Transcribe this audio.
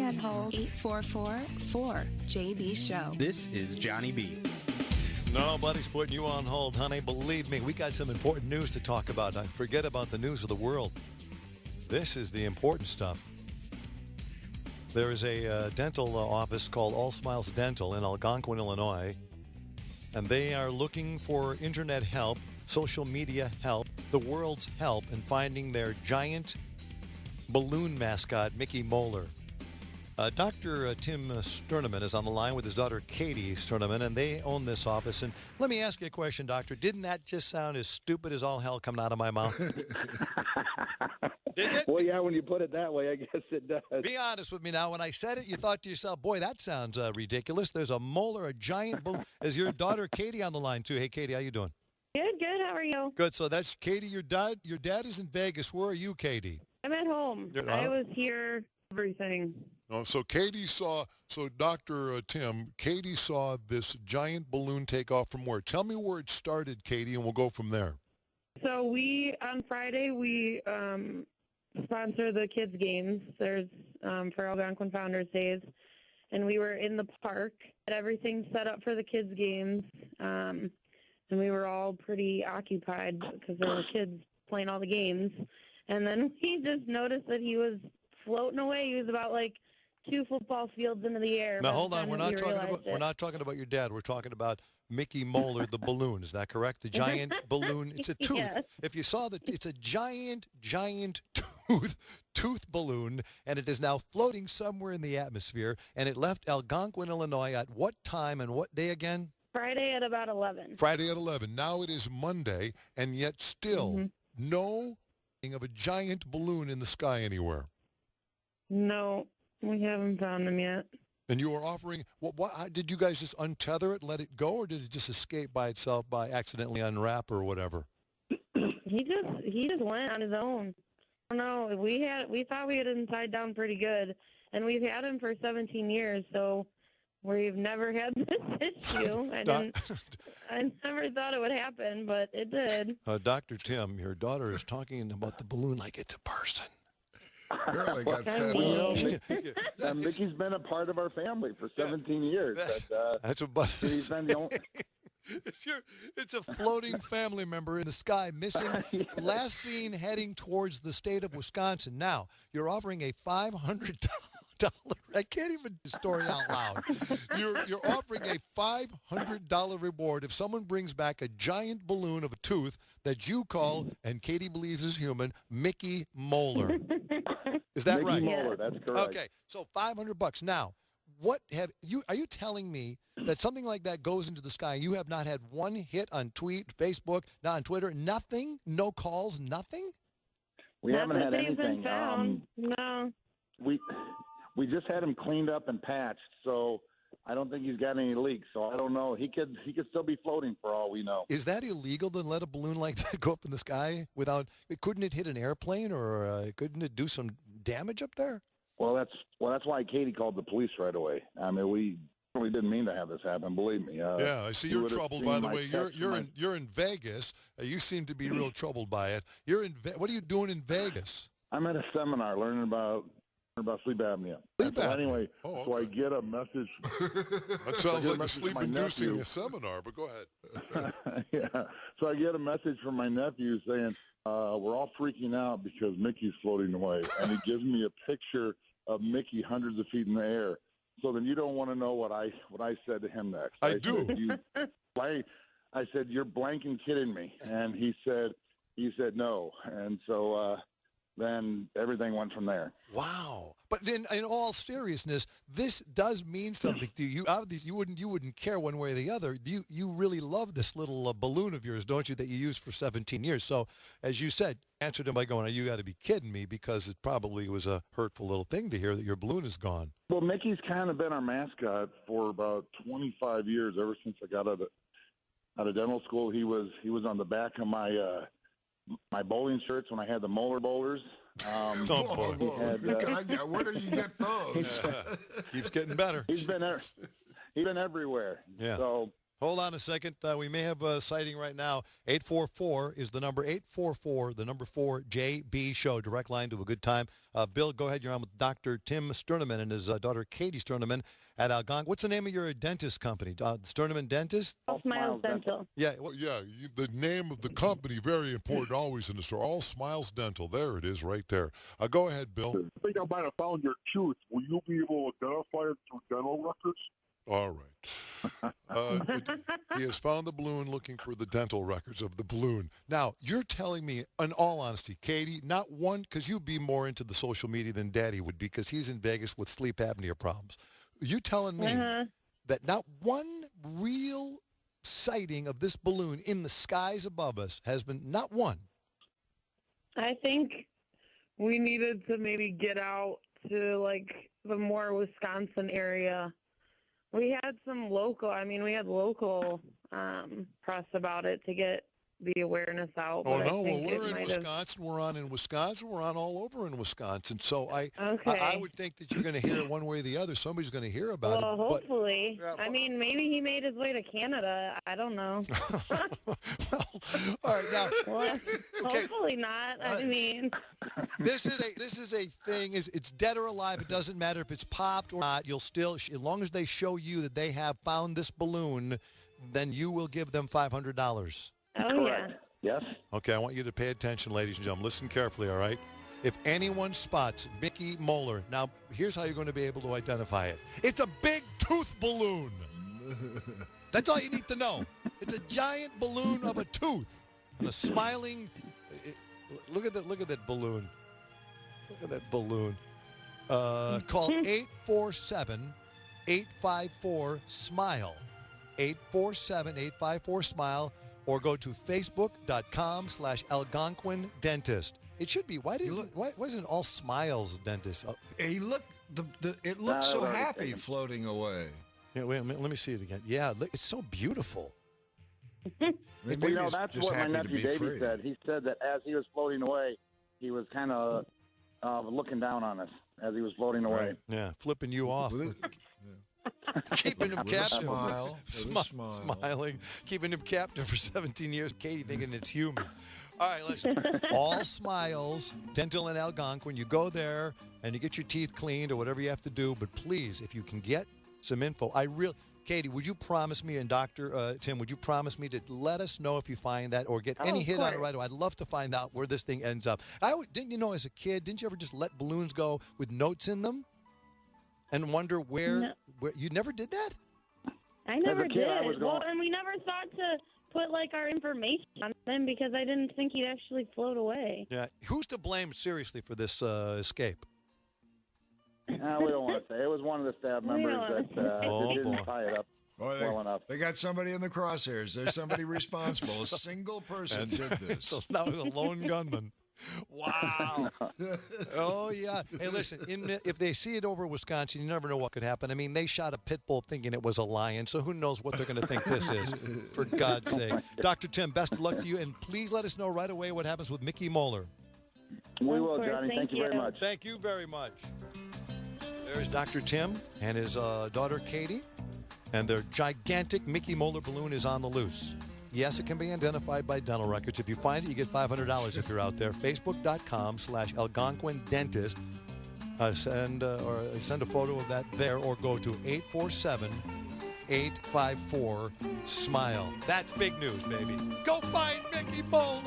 and hold. 844-4JB-SHOW. This is Johnny B. Nobody's putting you on hold, honey. Believe me, we got some important news to talk about. Forget about the news of the world. This is the important stuff. There is a dental office called All Smiles Dental in Algonquin, Illinois, and they are looking for internet help, social media help, the world's help in finding their giant balloon mascot, Mickey Moeller. Dr. Tim Stirneman is on the line with his daughter, Katie Stirneman, and they own this office. And let me ask you a question, Doctor. Didn't that just sound as stupid as all hell coming out of my mouth? Didn't it? Well, yeah, when you put it that way, I guess it does. Be honest with me now. When I said it, you thought to yourself, boy, that sounds ridiculous. There's a molar, a giant balloon. Is your daughter, Katie, on the line, too? Hey, Katie, how you doing? Good. How are you? Good. So that's Katie, your dad is in Vegas. Where are you, Katie? I'm at home. I was here, everything. Oh, so Dr. Tim, Katie saw this giant balloon take off from where? Tell me where it started, Katie, and we'll go from there. So on Friday, we sponsor the kids' games. There's for Algonquin Founders Days. And we were in the park, had everything set up for the kids' games. And we were all pretty occupied because there were kids playing all the games. And then we just noticed that he was floating away. He was about 2 football fields into the air. Now hold on, we're not talking about your dad. We're talking about Mickey Moeller, the balloon. Is that correct? The giant balloon. It's a tooth. Yes. If you saw it's a giant tooth balloon, and it is now floating somewhere in the atmosphere. And it left Algonquin, Illinois, at what time and what day again? Friday at about 11. Friday at 11. Now it is Monday, and yet still no of a giant balloon in the sky anywhere. No, we haven't found him yet. And you were offering, what did you guys just untether it, let it go, or did it just escape by itself by accidentally unwrap or whatever? He just went on his own. I don't know. We thought we had him tied down pretty good, and we've had him for 17 years, so we've never had this issue. I never thought it would happen, but it did. Dr. Tim, your daughter is talking about the balloon like it's a person. Apparently got fed up. Mickey's been a part of our family for 17 years. That's what Buzz He's been the only... It's a floating family member in the sky, missing. Last seen heading towards the state of Wisconsin. Now, you're offering a $500. I can't even the story out loud. You're offering a $500 reward if someone brings back a giant balloon of a tooth that you call, and Katie believes is human, Mickey Moeller. Is that right? Mickey Moeller, that's correct. Okay, so $500. Now, are you telling me that something like that goes into the sky? You have not had one hit on Facebook, not on Twitter, nothing, no calls, nothing? We haven't had anything. No. We just had him cleaned up and patched, so I don't think he's got any leaks. So I don't know. He could still be floating for all we know. Is that illegal to let a balloon like that go up in the sky without? Couldn't it hit an airplane, or couldn't it do some damage up there? Well, that's why Katie called the police right away. I mean, we really didn't mean to have this happen. Believe me. Yeah, I see you're troubled. By the way, you're in Vegas. You seem to be real troubled by it. What are you doing in Vegas? I'm at a seminar learning about sleep apnea. Anyway, so I get a message. That sounds like a sleep-inducing seminar, but go ahead. Yeah. So I get a message from my nephew saying, we're all freaking out because Mickey's floating away. And he gives me a picture of Mickey hundreds of feet in the air. So then you don't want to know what I said to him next. I do. I said, you're blanking kidding me. And he said no. And so then everything went from there. Wow. But in all seriousness, this does mean something to you. Obviously, you wouldn't care one way or the other. You really love this little balloon of yours, don't you, that you used for 17 years. So, as you said, answered him by going, you got to be kidding me, because it probably was a hurtful little thing to hear that your balloon is gone. Well, Mickey's kind of been our mascot for about 25 years, ever since I got out of dental school. He was on the back of my bowling shirts when I had the Moeller bowlers. Where do you get those? Keeps getting better. He's been everywhere. Yeah. So Hold on a second. We may have a sighting right now. 844 is the number. 844, the number 4, JB Show. Direct line to a good time. Bill, go ahead. You're on with Dr. Tim Stirneman and his daughter Katie Stirneman at Algonquin. What's the name of your dentist company? Stirneman Dentist? All Smiles Dental. Yeah. Well, yeah, the name of the company, very important always in the store. All Smiles Dental. There it is right there. Go ahead, Bill. I think I might have found your tooth. Will you be able to identify it through dental records? All right. He has found the balloon looking for the dental records of the balloon. Now, you're telling me, in all honesty, Katie, not one, because you'd be more into the social media than Daddy would be because he's in Vegas with sleep apnea problems. You telling me that not one real sighting of this balloon in the skies above us has been, not one? I think we needed to maybe get out to, like, the more Wisconsin area. We had we had local press about it to get the awareness out. Oh, but no, I think we're in Wisconsin. We're on in Wisconsin. We're on all over in Wisconsin. So I would think that you're going to hear it one way or the other. Somebody's going to hear about it. Well, hopefully. Yeah, I mean, maybe he made his way to Canada. I don't know. Well, all right, now. Well, hopefully not. I mean. This is a thing. It's dead or alive. It doesn't matter if it's popped or not. You'll still, as long as they show you that they have found this balloon, then you will give them $500. Oh, yeah. Yes. Okay, I want you to pay attention, ladies and gentlemen. Listen carefully, all right? If anyone spots Mickey Moeller, now here's how you're going to be able to identify it. It's a big tooth balloon. That's all you need to know. It's a giant balloon of a tooth and a smiling. Look at that balloon. Look at that balloon. Call 847-854-SMILE. 847-854-SMILE. Or go to facebook.com/Algonquin Dentist. It should be. Why isn't all Smiles Dentist? Oh. It looks so happy floating away. Yeah, wait a minute. Let me see it again. Yeah, it's so beautiful. That's what my nephew Davey said. He said that as he was floating away, he was kind of looking down on us as he was floating away. Right. Yeah, flipping you off. Keeping him captive. Smiling. Keeping him captive for 17 years. Katie thinking it's human. All right, listen. All Smiles, Dental in Algonquin. You go there and you get your teeth cleaned or whatever you have to do. But please, if you can get some info, Katie, would you promise me, and Dr. Tim, would you promise me to let us know if you find that or get any hit on it right away? I'd love to find out where this thing ends up. Didn't you know as a kid, didn't you ever just let balloons go with notes in them and wonder where you never did that? I never did. Well, and we never thought to put, like, our information on them because I didn't think he'd actually float away. Yeah. Who's to blame, seriously, for this escape? We don't want to say. It was one of the staff members that didn't tie it up well enough. They got somebody in the crosshairs. There's somebody responsible. A single person did this. So that was a lone gunman. Wow. Oh, yeah. Hey, listen, if they see it over Wisconsin, you never know what could happen. I mean, they shot a pit bull thinking it was a lion, so who knows what they're going to think this is, for God's sake. Dr. Tim, best of luck to you, and please let us know right away what happens with Mickey Moeller. We will, Johnny. Thank you very much. Thank you very much. There's Dr. Tim and his daughter, Katie, and their gigantic Mickey Moeller balloon is on the loose. Yes, it can be identified by dental records. If you find it, you get $500 if you're out there. Facebook.com/Algonquin Dentist. Send a photo of that there or go to 847-854-SMILE. That's big news, baby. Go find Mickey Moeller.